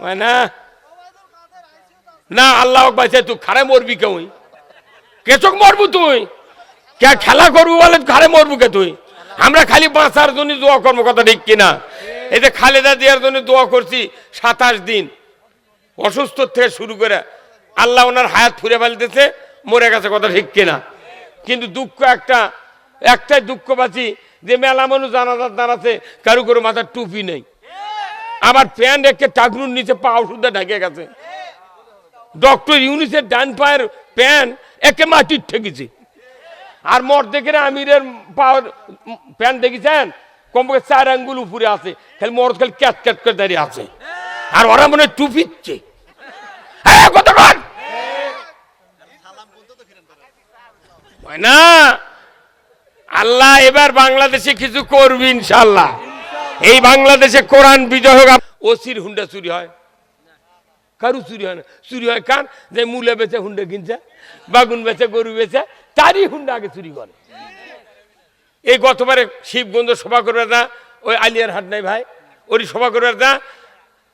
না না আল্লাহ বাঁচাই তুই খারে মরবি কেউ কেচক মরবু তুই কে খেলা করবো বলে খারে মরবু কে তুই আমরা খালি বাঁচার জন্য দোয়া করবো কথা ঠিক কিনা এই যে খালেদা জিয়ার জন্য দোয়া করছি 27 দিন অসুস্থ থেকে শুরু করে আল্লাহ ওনার হায়াত ফুরে ফেলতেছে মরে গেছে কথা ঠিক কিনা কিন্তু দুঃখ একটাই দুঃখ পাচ্ছি যে মেলা মানুষ জানাজার দাঁড়াচ্ছে কারো করে মাথার টুপি নেই আবার প্যান্ট একে টাকনুর নিচে পা ওষুধে ঢেকে গেছে ডক্টর ইউনিসের ডান পায়ের প্যান্ট একে মাটির ঠেকেছে আর মর দেখে আমিরের পাওয়ার প্যান্ট দেখেছেন কমপক্ষে 4 আঙ্গুল উপরে আছে খালি মর খালি ক্যাট ক্যাট করে দাঁড়িয়ে আছে আর ওরা মনে টুপিচ্ছে না আল্লাহ এবার বাংলাদেশে কিছু করবি ইনশাআল্লাহ এই বাংলাদেশে কোরআন বিজয় হোক ওসির হুন্ডা চুরি হয় কারু চুরি হয় না চুরি হয় কার যে মূলে বেচে হুন্ডা কিনছে বাগুন বেচে গরু বেচে তারই হুন্ডা আগে চুরি করে এই গতবারে শিবগঞ্জ সভা করবে না ওই আলিয়ার হাট নাই ভাই ওরই সভা করবে না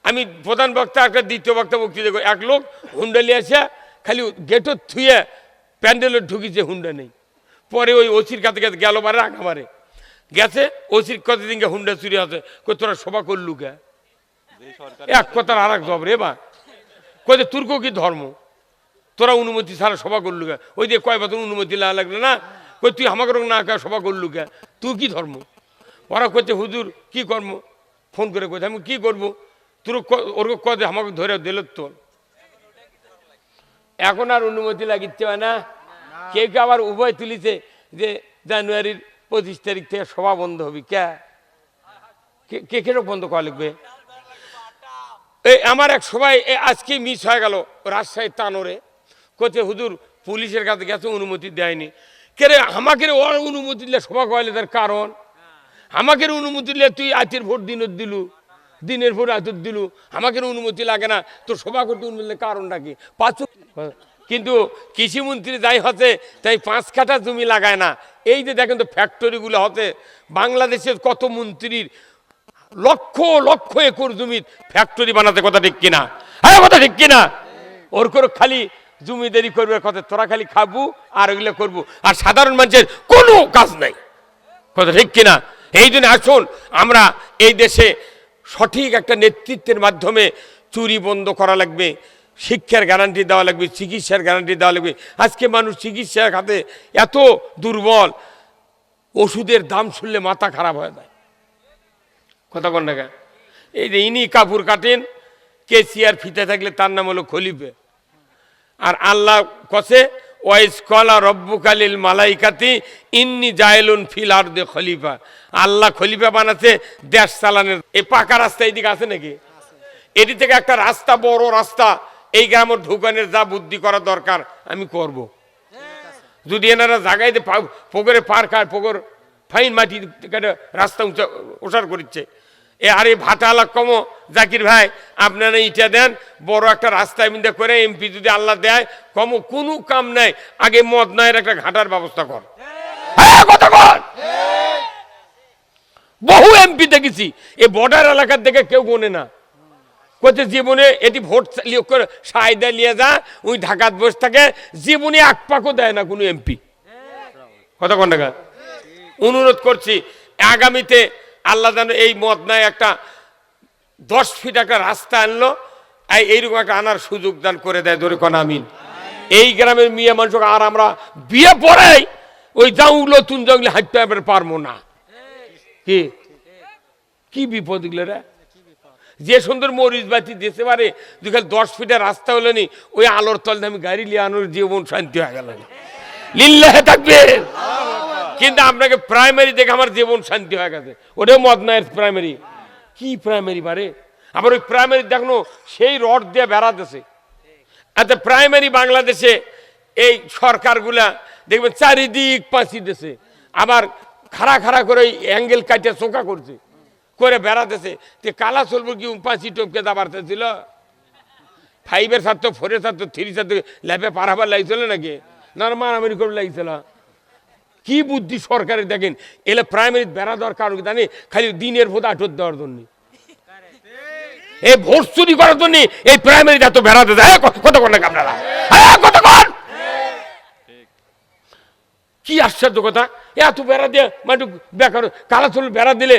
আমি প্রধান বক্তা একটা দ্বিতীয় বক্তা বক্তৃতা করি এক লোক হুন্ডা নিয়ে আসে খালি গেটও থুয়ে প্যান্ডেলে ঢুকিছে হুন্ডা নেই পরে ওই ওসির কাছে কাছে গেল বারে আগা মারে গেছে ওসির কতদিনকে হুন্ডা চুরি আছে কই তোরা সভা করলু কে এক কথার আর এক জব রে বা কই যে তুর্ক কি ধর্ম তোরা অনুমতি ছাড়া সভা করলু কে ওই যে কয় বছর অনুমতি লাগলো না কই তুই আমাকে না কে সভা করলু কে তুই কি ধর্ম ওরা কইছে হুজুর কি কর্ম ফোন করে কইছে আমি কি করবো তোর ওর কয় আমাকে ধরে দিল তোর এখন আর অনুমতি লাগিতে হয় না কেউ কে আবার উভয় তুলিছে যে জানুয়ারির 25 তারিখ থেকে সভা বন্ধ হবে কে কেন বন্ধ করা লাগবে এই আমার এক সবাই আজকে মিস হয়ে গেল রাজশাহী তানোরে কোচে হুজুর পুলিশের কাছে গেছে অনুমতি দেয়নি কে রে আমাকে ওর অনুমতি দিলে সভা করাইলে তার কারণ আমাকে অনুমতি দিলে তুই আজকের ভোট দিনের ভোট আজ দিলু আমাকে অনুমতি লাগে না তোর সভা করতে অনুমতি কারণটা কি কিন্তু কৃষিমন্ত্রী যাই হচ্ছে তাই 5 কাঠা জমি লাগায় না এই যে দেখেন তো ফ্যাক্টরিগুলো হতে বাংলাদেশের কত মন্ত্রীর লক্ষ লক্ষ একর জমির ফ্যাক্টরি বানাতে কথা ঠিক কিনা হ্যাঁ কথা ঠিক কিনা ওর করে খালি জমিদারি করবে কথা তোরা খালি খাবো আর ওইগুলো করবো আর সাধারণ মানুষের কোনো কাজ নাই কথা ঠিক কিনা এই জন্য আসুন আমরা এই দেশে সঠিক একটা নেতৃত্বের মাধ্যমে চুরি বন্ধ করা লাগবে শিক্ষার গ্যারান্টি দেওয়া লাগবে চিকিৎসার গ্যারান্টি দেওয়া লাগবে আজকে মানুষ চিকিৎসার খাতে এত দুর্বল ওষুধের দাম শুনলে মাথা খারাপ হয়ে যায় কথা কোন টাকা এই যে ইনি কাপড় কাটেন কেসিআর ফিতে থাকলে তার নাম হলো খলিফে আর আল্লাহ কসে ওয়াইস কলা রব্বুকালিল মালাইকাতি ইন্নি জায়েলুন ফিল আরদে খলিফা আল্লাহ খলিফা বানাচ্ছে দেশ চালানোর এই পাকা রাস্তা এইদিকে আছে নাকি এটি থেকে একটা রাস্তা বড় রাস্তা এই গ্রামের ঢুকানের যা বুদ্ধি করা দরকার আমি করব যদি এনারা জায়গায় পুকুরে পার খায় পুকুর ফাইন মাটি রাস্তা উঁচা ওষার করছে আর এই ভাটালা কমো জাকির ভাই আপনারা ইটা দেন বড় একটা রাস্তা এমনি করে এমপি যদি আল্লাহ দেয় কমো কোনো কাম নাই আগে মদ নয়ের একটা ঘাটার ব্যবস্থা কর বহু এমপি দেখেছি এই বর্ডার এলাকার দেখে কেউ গোনে না কোথায় জীবনে এটি ভোট করে সাহায্য নিয়ে যা ওই ঢাকাত বসে থাকে জীবনে এক পাকও দেয় না কোনো এমপি কথা কোন টাকা অনুরোধ করছি আগামীতে আল্লাহ যেন এই মত নাই একটা 10 ফিট একটা রাস্তা আনলো এইরকম একটা আনার সুযোগ দান করে দেয় ধরে কোন আমিন এই গ্রামের মেয়ে মানুষ আর আমরা বিয়ে পড়াই ওই যাওগুলো তুন যাওগুলো হাঁটতে পারবো না কি বিপদ এগুলো রে যে সুন্দর মরিচ বাতি দিতে পারে তুই খালি 10 ফিটের রাস্তা হলো নি ওই আলোর তলে আমি গাড়ি নিয়ে আনোর জীবন শান্তি হয়ে গেল লিল্লাহে তাকবীর কিন্তু আপনাকে প্রাইমারি দেখে আমার জীবন শান্তি হয়ে গেছে ওটাও মদনায়ের প্রাইমারি কি প্রাইমারি বারে আবার ওই প্রাইমারি দেখো সেই রড দিয়ে বেড়াতেছে আচ্ছা প্রাইমারি বাংলাদেশে এই সরকারগুলা দেখবেন চারিদিক পাঁচি দিয়েছে আবার খাড়া খাড়া করে অ্যাঙ্গেল কাটিয়ে চোখা করছে করে বেড়াতেছে কালা চলবো কি পাঁচি টপকে দাবারতেছিল 5 এর ছাত্র 4 এর ছাত্র 3 ছাত্র ল্যাপে পারাবার লাগছিল নাকি না মারামারি করে লাগছিল কি বুদ্ধি সরকারের দেখেন এলে প্রাইমারি বেড়া দেওয়ার কারণ জানি খালি দিনের ভোট আটক দেওয়ার জন্য এই ভোট চুরি করার জন্য এই প্রাইমারিতে এত বেড়াতে যায় কতক্ষণ নাকি আপনারা কতক্ষণ কি আশ্চর্য কথা এত বেড়া দিয়ে মানে বেকার কালা চুল বেড়া দিলে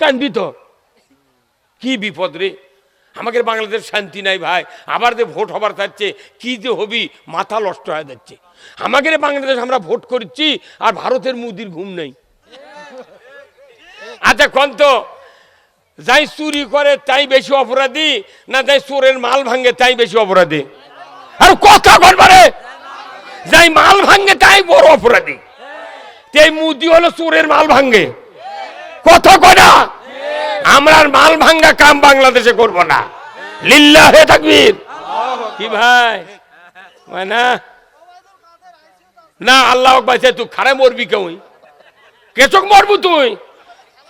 কানবি তো কি বিপদ রে আমাদের বাংলাদেশ শান্তি নাই ভাই আবার যে ভোট হবার চাচ্ছে কি যে হবি মাথা নষ্ট হয়ে যাচ্ছে আমাদের বাংলাদেশ আমরা ভোট করছি আর ভারতের মুদির ঘুম নেই আচ্ছা কোন তো যাই চুরি করে তাই বেশি অপরাধী না যাই চোরের মাল ভাঙে তাই বেশি অপরাধী আর কথা বলবারে যাই মাল ভাঙে তাই বড় অপরাধী এই মুদি হলো চোরের মাল ভাঙে কথা কয়না আমরা মাল ভাঙ্গা কাম বাংলাদেশে করব না লিল্লাহে তাকবীর কি ভাই না না আল্লাহ বাঁচাই তুই খারে মরবি কেউ কেচক মরবু তুই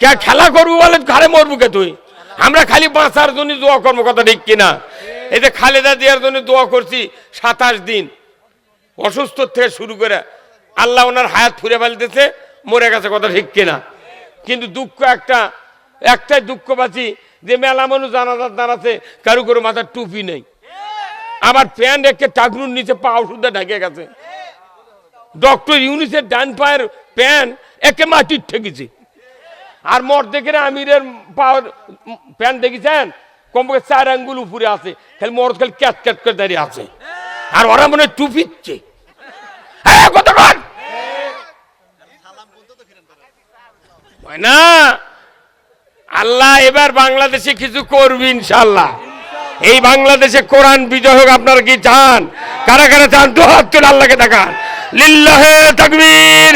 কে খেলা করবো বলে খারে মরবু কে তুই আমরা খালি বাঁচার জন্য দোয়া করবো কথা ঠিক কিনা এই যে খালেদা জিয়ার জন্য দোয়া করছি 27 দিন অসুস্থ থেকে শুরু করে আল্লাহ ওনার হায়াত ফুরে ফেলতেছে মরে গেছে কথা ঠিক কিনা কিন্তু দুঃখ একটাই দুঃখ পাচ্ছি যে মেলা মানুষ জানাজার দাঁড়াচ্ছে কারো কারো মাথার টুপি নেই আবার প্যান্ট একে টাকনুর নিচে পা ওষুধে ঢেকে গেছে ডক্টর ইউনিসের ডান পায়ের প্যান্ট একে মাটির ঠেকেছে আর মর দেখে আমিরের পাওয়ার প্যান্ট দেখেছেন কমপক্ষে 4 আঙ্গুল উপরে আছে খালি মর খালি ক্যাট ক্যাট করে দাঁড়িয়ে আছে আর ওরা মনে টুপিচ্ছে না আল্লাহ এবার বাংলাদেশে কিছু করবি ইনশাআল্লাহ এই বাংলাদেশে কোরআন বিজয় হোক আপনারা কি চান কারা কারা চান দুহাত তুলে আল্লাহকে দেখান লিল্লাহে তাকবীর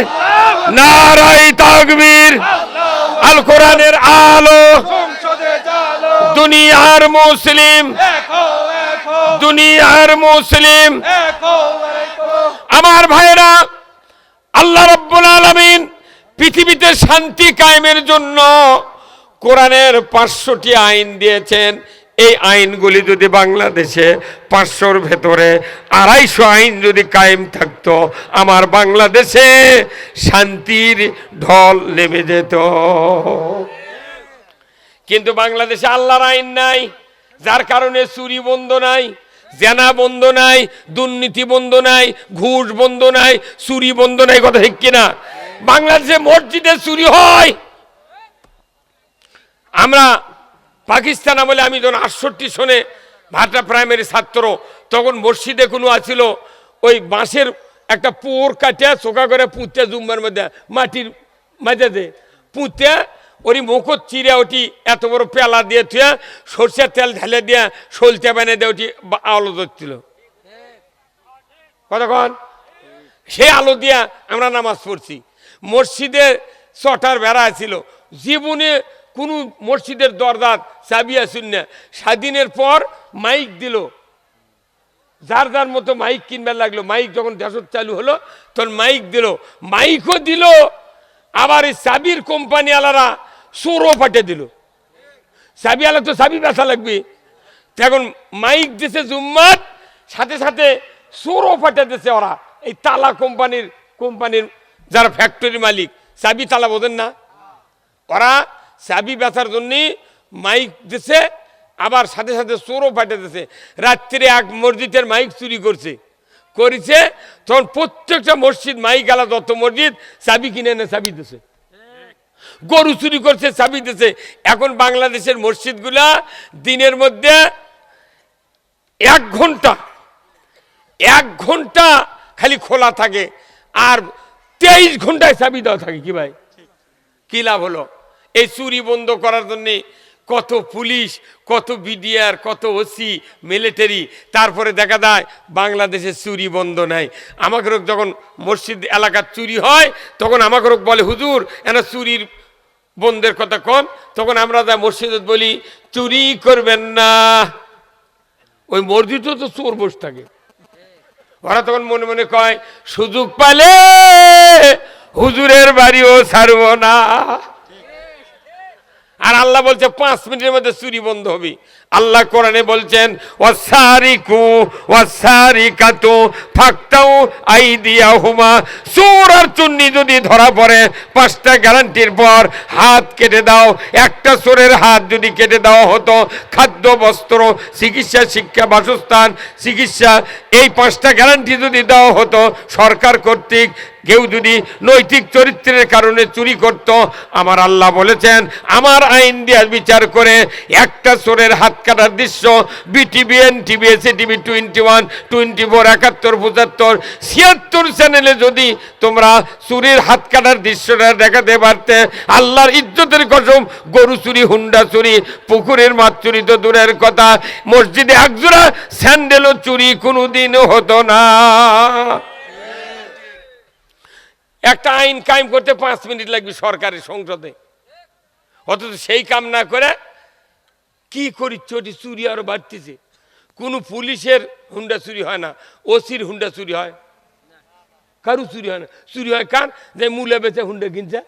নারায়ে তাকবীর আল কোরআনের আলো দুনিয়ার মুসলিম আমার ভাইরা আল্লাহ রাব্বুল আলামিন পৃথিবীতে শান্তি কায়েমের জন্য কোরআনের 500টি আইন দিয়েছেন এই আইনগুলি যদি বাংলাদেশে 500-র ভেতরে 250 আইন যদি কায়েম থাকতো আমার বাংলাদেশে শান্তির ঢল নেমে যেত কিন্তু বাংলাদেশে আল্লাহর আইন নাই যার কারণে চুরি বন্ধ নাই জেনা বন্ধ নাই দুর্নীতি বন্ধ নাই ঘুষ বন্ধ নাই চুরি বন্ধ নাই কথা ঠিক কিনা বাংলাদেশে মসজিদে চুরি হয় আমরা পাকিস্তান আমলে আমি যখন 68 সনে ভাটা প্রাইমারি ছাত্র তখন মসজিদে কোনো আছিল ওই বাঁশের একটা পোর কাটে চোখা করে পুঁতে জুম্বার মধ্যে মাটির মাঝে দে পুঁতে ওই মুখত চিরে ওটি এত বড় পেলা দিয়ে থুয়ে সরষের তেল ঢেলে দিয়ে সলতে বানিয়ে দিয়ে ওটি আলো ধরছিল কতক্ষণ সেই আলো দিয়া আমরা নামাজ পড়ছি মসজিদের 6টার বেড়া ছিল জীবনে কোনো মসজিদের দরজার চাবি আসুন না স্বাধীনের পর মাইক দিল যার যার মতো মাইক কিনবার লাগলো মাইক যখন দেশত চালু হলো তখন মাইক দিল মাইকও দিল আবার এই চাবির কোম্পানি আলারা চোরও ফাটে দিল চাবি আলা তো চাবি বেচা লাগবে এখন মাইক দিছে জুম্মাত সাথে সাথে চোরও ফাটে দিছে ওরা এই তালা কোম্পানির যারা ফ্যাক্টরি মালিক চাবি তালা বোঝেন না ওরা চাবি বেচার জন্য মাইক দিছে আবার সাথে সাথে চোরও ফাটে দিছে রাত্রে এক মসজিদের মাইক চুরি করেছে তখন প্রত্যেকটা মসজিদ মাইক আলা যত মসজিদ চাবি কিনে এনে চাবি দিছে গরু চুরি করছে চাবি দিছে এখন বাংলাদেশের মসজিদগুলা দিনের মধ্যে 1 ঘন্টা খালি খোলা থাকে আর 23 ঘন্টায় চাবি দেওয়া থাকে কি ভাই কি লাভ হলো এই চুরি বন্ধ করার জন্য কত পুলিশ কত বিডিআর কত ওসি মিলিটারি তারপরে দেখা যায় বাংলাদেশে চুরি বন্ধ নাই আমাকে যখন মসজিদ এলাকার চুরি হয় তখন আমাকে বলে হুজুর এনা চুরির বন্ধের কথা কন তখন আমরা যা মসজিদে বলি চুরি করবেন না ওই মসজিদও তো চোর বসে থাকে ওরা তখন মনে মনে কয় সুযোগ পালে হুজুরের বাড়িও ছাড়ব না আর আল্লাহ বলছে 5 মিনিটের মধ্যে চুরি বন্ধ হবে। আল্লাহ কোরআনে বলছেন ওয়াসারিকু ওয়াসারিকাতু ফাকতাউ আইদিয়াহুমা, চোর আর চুন্নি যদি ধরা পড়ে 5টা গ্যারান্টির পর হাত কেটে দাও। একটা চোরের হাত যদি কেটে দেওয়া হতো, খাদ্য, বস্ত্র, চিকিৎসা, শিক্ষা, বাসস্থান, চিকিৎসা, এই 5টা গ্যারান্টি যদি দেওয়া হতো সরকার কর্তৃক, কেউ যদি নৈতিক চরিত্রের কারণে চুরি করত, আমার আল্লাহ বলেছেন আমার আইন দিয়ে বিচার করে একটা চোরের হাত কাটার দৃশ্য বিটিভি, এনটিভি, এসএটিভি, 21, 24, 71, 75, 76 চ্যানেলে যদি তোমরা চুরির হাত কাটার দৃশ্যটা দেখাতে পারতে, আল্লাহর ইজ্জতের কসম, গরু চুরি, হুন্ডা চুরি, পুকুরের মাছ চুরি তো দূরের কথা, মসজিদে একজোড়া স্যান্ডেলও চুরি কোনোদিনও হতো না। একটা আইন কায়েম করতে 5 মিনিট লাগবে সরকারের সংসদে, অথচ সেই কাম না করে কি করি চটি চুরি আরো বাড়তেছে। কোনো পুলিশের হুন্ডা চুরি হয় না, ওসির হুন্ডা চুরি হয়, কারু চুরি হয় না। চুরি হয় কার? যে মূলে বেচে হুন্ডা কিনছে,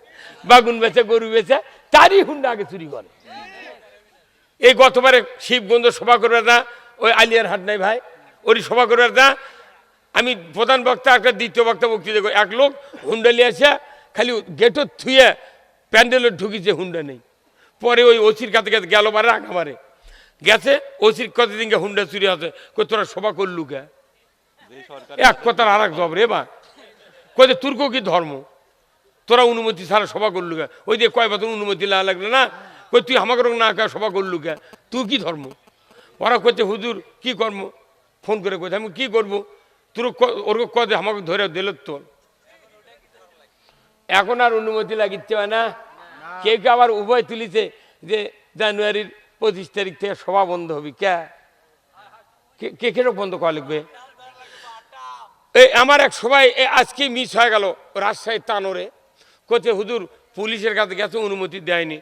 বাগুন বেচে, গরু বেচে, তারই হুন্ডা আগে চুরি করে। এই গতবারে শিবগঞ্জ সভা করবে না, ওই আলিয়ার হাট নাই ভাই, ওরই সভা করবে না। আমি প্রধান বক্তা, একটা দ্বিতীয় বক্তা বক্তৃতা করি, এক লোক হুন্ডা নিয়ে আসে, খালি গেটও থুয়ে প্যান্ডেলে ঢুকিছে, হুন্ডা নেই। পরে ওই ওসির কাছে কাছে গেল, বারে আগা মারে গেছে, ওসির কতদিনকে হুন্ডা চুরি আছে, কই তোরা সভা করলু কে? এক কথার আর এক জব রে বা, কই তুর্ক কি ধর্ম, তোরা অনুমতি ছাড়া সভা করলু কে? ওই যে কয় বছর অনুমতি না লাগলো না, কই তুই আমাকে না কে সভা করলু কে, তুই কি ধর্ম? ওরা কইছে হুজুর কি কর্ম, ফোন করে কইছে আমি কি করবো, তোর ওর কদে আমাকে ধরে দিল তোর। এখন আর অনুমতি লাগিতে হয় না। কেউ কেউ আবার উভয় তুলিছে যে জানুয়ারির 25 তারিখ থেকে সভা বন্ধ হবে। কে কেন বন্ধ করা লাগবে? এই আমার এক সবাই আজকে মিস হয়ে গেল রাজশাহীর তানোরে, কোচে হুজুর পুলিশের কাছে গেছে, অনুমতি দেয়নি।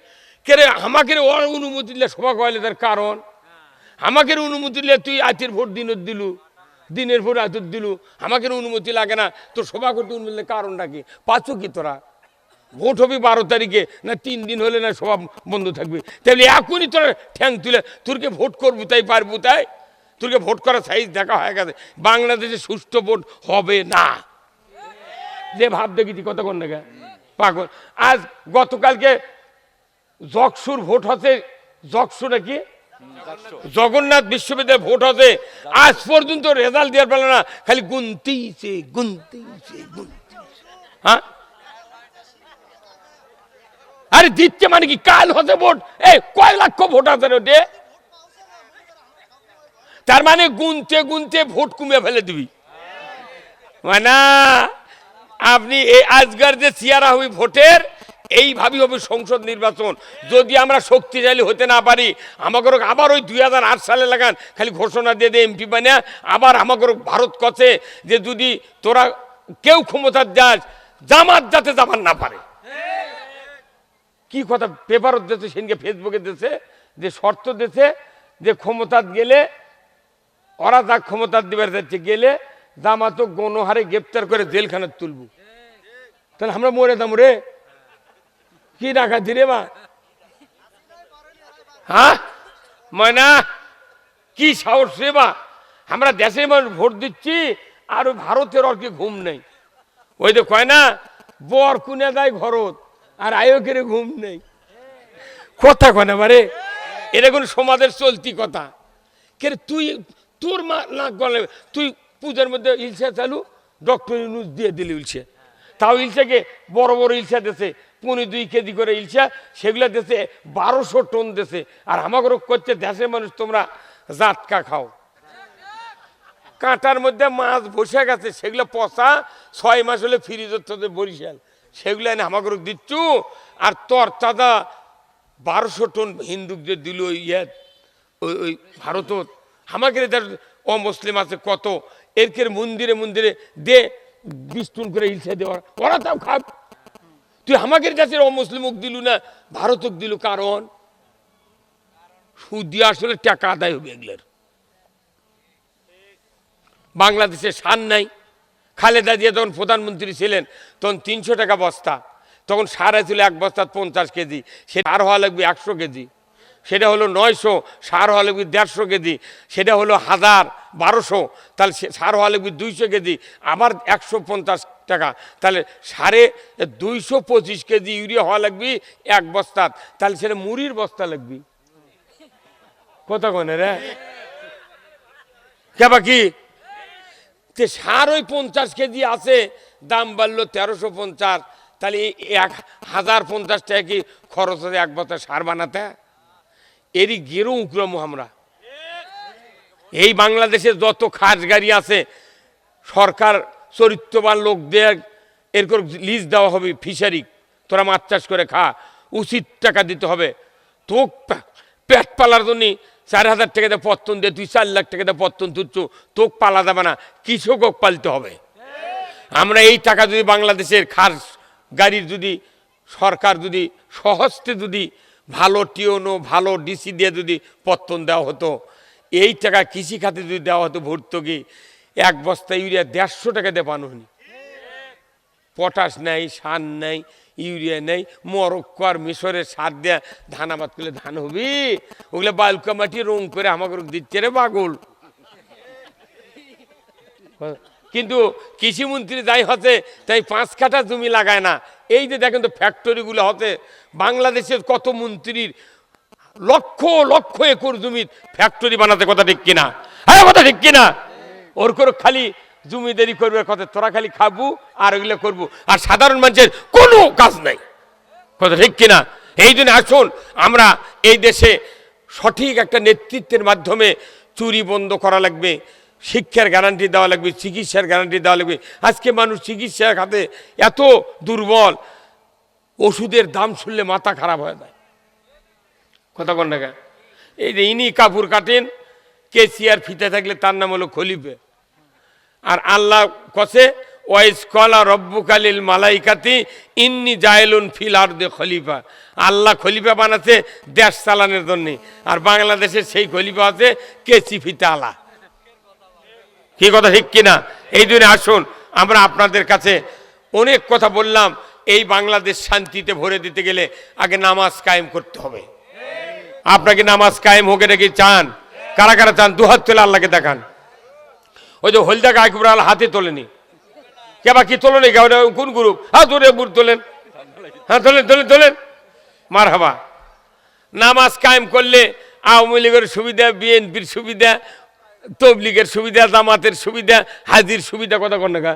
কে রে আমাকে ওর অনুমতি দিলে সভা করাইলে তার কারণ, আমাকে অনুমতি দিলে তুই আজকের ভোট দিলু, দিনের ভোট আজ দিলু, আমাকে অনুমতি লাগে না, তোর সভা করতে অনুমতি কারণটা কি? পাচ্ছ কি তোরা? ভোট হবে 12 তারিখে, না 3 দিন হলে না সভা বন্ধ থাকবে? তাহলে এখনই তোরা ঠ্যাং তুলে তোরকে ভোট করবো তাই পারবো তাই? তোরকে ভোট করার সাইজ দেখা হয়ে গেছে। বাংলাদেশে সুষ্ঠু ভোট হবে না, যে ভাব দেখেছি কতক্ষণ দেখা পাগল। আজ গতকালকে জকসুর ভোট হচ্ছে, জকসু নাকি জগন্নাথ বিশ্ববিদ্যালয় ভোট হচ্ছে, আজ পর্যন্ত রেজাল্ট দেওয়ার পেল না, খালি গুনতেইছে। হ্যাঁ আরে দিচ্ছে মানে কি? কাল হচ্ছে ভোট, এই কয় লক্ষ ভোট আছে রে, তার মানে গুনতে গুনতে ভোট কমে ফেলে দিবি মানে। আপনি এই আজকার যে চেয়ারা হবে ভোটের, এইভাবেই হবে সংসদ নির্বাচন। যদি আমরা শক্তিশালী হতে না পারি, আমাকে আবার ওই 2008 সালে লাগান খালি ঘোষণা দিয়ে দে এমপি বানিয়ে, আবার আমাকে ভারত কছে যে যদি তোরা কেউ ক্ষমতা যাস, জামাত যাতে যাবার না পারে। কি কথা পেপারত দিয়েছে, সেদিনকে ফেসবুকে দিয়েছে যে শর্ত দিয়েছে যে ক্ষমতা গেলে, ওরা যা ক্ষমতা দিবার যাচ্ছে, গেলে জামাত গণহারে গ্রেপ্তার করে জেলখানে তুলব। তাহলে আমরা মরে দাম রে, কি রাখা রে মা? হ্যাঁ ময়না কি সাহস রে বা? আমরা দেশের মানুষ ভোট দিচ্ছি, আর ওই ভারতের আর কি ঘুম নেই। ওই তো কয় না, বর কুনে দেয় ঘরত, আর আয়োগের ঘুম নেই। কথা কয় না বারে, এটা কোন সমাজের চলতি কথা? কে তুই তোর মা না গলে, তুই পূজার মধ্যে ইলসা চালু, ডক্টর ইউনুস দিয়ে দিলি ইলসা, তাও ইলসাকে বড় বড় ইলসা দেশে 2.5 কেজি করে ইলসা, সেগুলো দেশে 1200 টন দেশে। আর আমাকে করছে দেশের মানুষ তোমরা জাতকা খাও। কাঁটার মধ্যে মাছ বসে গেছে, সেগুলো পচা, 6 মাস হলে ফ্রিজ হচ্ছে বরিশাল, সেগুলো এনে আমাকে দিচ্ছু। আর তোর চাঁদা 1200 টন হিন্দুক যে দিল ওই ভারত, আমাকে অমুসলিম আছে কত, এরকের মন্দিরে মন্দিরে দে 20 টন করে ইলসা দেওয়ার, ওরা তাও খাব। তুই আমাকে কাছে অমুসলিমক দিলু না, ভারতক দিল, কারণ সুদ দিয়ে আসলে টাকা আদায় হবে এগুলোর। বাংলাদেশে সার নাই। খালেদা জিয়া যখন প্রধানমন্ত্রী ছিলেন তখন 300 টাকা বস্তা, তখন সার ছিল 1 বস্তা 50 কেজি, সেটা সার হওয়া লাগবে 100 কেজি, সেটা হলো 900, সার হওয়া লাগবে 150 কেজি, সেটা হলো 1000 1200, তাহলে সার হওয়া লাগবে 200 কেজি, আবার 150 টাকা, তাহলে সাড়ে 225 কেজি ইউরিয়া হওয়া লাগবে 1 বস্তা, তাহলে সেটা মুড়ির বস্তা লাগবে। কথা কনে রে কেবা কি সার ওই 50 কেজি আছে, দাম বাড়লো 1350, তাহলে 1050 টাকা কি খরচ হচ্ছে 1 বস্তা সার বানাতে? এরই গেরো উগ্রম আমরা। এই বাংলাদেশে যত খাস গাড়ি আছে সরকার চরিত্রবান লোকদের এরকম লিজ দেওয়া হবে, ফিশারি, তোরা মাছ চাষ করে খা, উচিত টাকা দিতে হবে। তো পেট পালার জন্য 4000 টাকা দিয়ে পত্তন দিয়ে 2-4 লাখ টাকা দিয়ে পত্তন তুচ্ছ, তোক পালা যাবে না, কৃষক পালতে হবে। আমরা এই টাকা যদি বাংলাদেশের খাস গাড়ির যদি সরকার যদি সহজতে যদি ভালো টিওনো ভালো ডিসি দিয়ে যদি পত্তন দেওয়া হতো, এই টাকা কৃষি খাতে যদি দেওয়া হতো ভর্তুকি, 1 বস্তা ইউরিয়া 150 টাকা দিয়ে পানো হয়নি। পটাশ নেই, সার নেই, ইউরিয়া নেই, মরক্কো আর মিশরের সার দেয়া ধান আবাদ করলে ধান হবি? ওগুলো বালুকা মাটি রং করে আমাকে দিচ্ছে রে পাগল। কিন্তু কৃষিমন্ত্রী যাই হতে তাই 5 কাঠা জমি লাগায় না। এই যে দেখেন তো ফ্যাক্টরিগুলো হতে, বাংলাদেশের কত মন্ত্রীর লক্ষ লক্ষ একর জমি ফ্যাক্টরি বানাতে, কথা ঠিক কিনা? হ্যাঁ কথা ঠিক কিনা? ওর করে খালি জমিদারি করবে কথা, তোরা খালি খাবো আর ওইগুলো করবো, আর সাধারণ মানুষের কোনো কাজ নাই, কথা ঠিক কিনা? এই জন্য আসুন আমরা এই দেশে সঠিক একটা নেতৃত্বের মাধ্যমে চুরি বন্ধ করা লাগবে, শিক্ষার গ্যারান্টি দেওয়া লাগবে, চিকিৎসার গ্যারান্টি দেওয়া লাগবে। আজকে মানুষ চিকিৎসার খাতে এত দুর্বল, ওষুধের দাম শুনলে মাথা খারাপ হয়ে যায়। কথা কন না? এই যে ইনি কাপড় কাটেন, কেসিয়ার ফিতে থাকলে তার নাম হলো খলিফে। আর আল্লাহ কসে ওয়াইস কলা রব্বুকালিল মালাইকাতি ইন্নি জায়েলুন ফিল আরদে খলিফা। আল্লাহ খলিফা বানাচ্ছে দেশ চালানোর জন্য, আর বাংলাদেশের সেই খলিফা আছে কেসি ফিতে আলা। কি কথা ঠিক কিনা? এই জন্য আসুন আমরা আপনাদের কাছে অনেক কথা বললাম, এই বাংলাদেশ শান্তিতে ভরে দিতে গেলে আগে নামাজ কায়েম করতে হবে। আপনাকে নামাজ কায়েম হোক, এটা কি চান? কারা কারা চান? দুহাত তুলে আল্লাহকে দেখান। ওই যে হলদা গায়কুবর আল্লাহ হাতে তোলেনি, কেবা কি তোলেনি? কোন গ্রুপ? হ্যাঁ জোরে বুট তোলেন, হ্যাঁ তোলেন তোলেন তোলেন, মার হাবা। নামাজ কায়েম করলে আওয়ামী লীগের সুবিধা, বিএনপির সুবিধা, তবলিগের সুবিধা, জামাতের সুবিধা, হাজির সুবিধা, কথা কন না?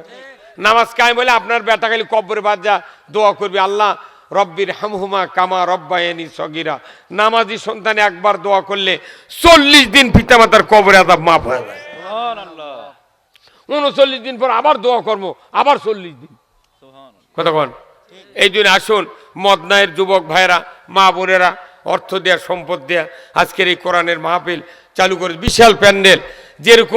নামাজ কায়েম হলে আপনার বেটা খালি কবরে বাদ যা দোয়া করবি, আল্লাহ রব্বির হামহুমা কামা রব্বায়ানি সগীরা। নামাজি সন্তান একবার দোয়া করলে 40 দিন পিতামাতার কবরে আযাব মাফ হয়ে যায়। 39 দিন পর আবার দোয়া করবো, আবার 40 দিন, কথা কন? এই জন্য আসুন মদনায়ের যুবক ভাইরা, মা বোনেরা, অর্থ দেয়া, সম্পদ দেয়া আজকের এই কোরআনের মাহফিল চালু করে, বিশাল প্যান্ডেল, যেরকম